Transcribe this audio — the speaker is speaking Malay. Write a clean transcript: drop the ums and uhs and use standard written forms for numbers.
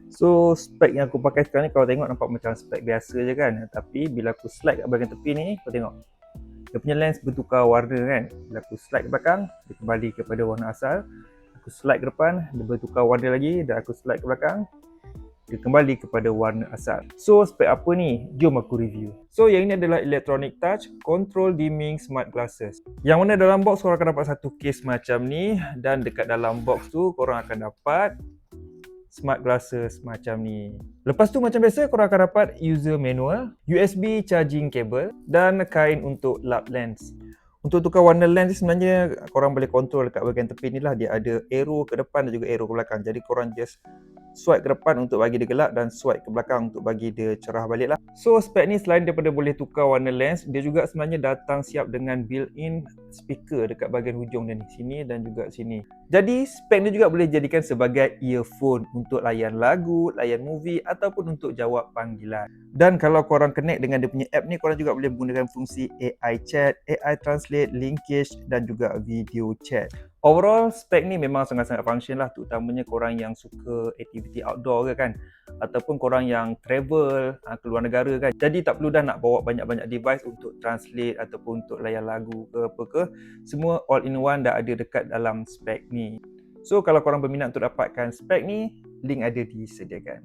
So spek yang aku pakai sekarang ni, kalau tengok nampak macam spek biasa je kan, tapi bila aku slide kat bahagian tepi ni, kau tengok dia punya lens bertukar warna kan. Bila aku slide ke belakang, dia kembali kepada warna asal. Aku slide ke depan, dia bertukar warna lagi, dan aku slide ke belakang, dia kembali kepada warna asal. So spek apa ni? Jom aku review. So yang ini adalah Electronic Touch Control Dimming Smart Glasses. Yang mana dalam box korang akan dapat satu case macam ni, dan dekat dalam box tu korang akan dapat smart glasses macam ni. Lepas tu macam biasa korang akan dapat user manual, USB charging cable dan kain untuk lap lens. Untuk tukar warna lens ni sebenarnya korang boleh kontrol dekat bahagian tepi ni lah. Dia ada arrow ke depan dan juga arrow ke belakang. Jadi korang just swipe ke depan untuk bagi dia gelap dan swipe ke belakang untuk bagi dia cerah balik lah. So spek ni selain daripada boleh tukar warna lens, dia juga sebenarnya datang siap dengan built-in speaker dekat bahagian hujung dia ni, sini dan juga sini. Jadi spek ni juga boleh dijadikan sebagai earphone untuk layan lagu, layan movie ataupun untuk jawab panggilan. Dan kalau korang connect dengan dia punya app ni, korang juga boleh menggunakan fungsi AI chat, AI translate, linkage dan juga video chat. Overall, spek ni memang sangat-sangat function lah, terutamanya korang yang suka aktiviti outdoor ke kan, ataupun korang yang travel keluar negara kan. Jadi tak perlu dah nak bawa banyak-banyak device untuk translate ataupun untuk layan lagu ke apa ke. Semua all in one dah ada dekat dalam spek ni. So kalau korang berminat untuk dapatkan spek ni, link ada disediakan.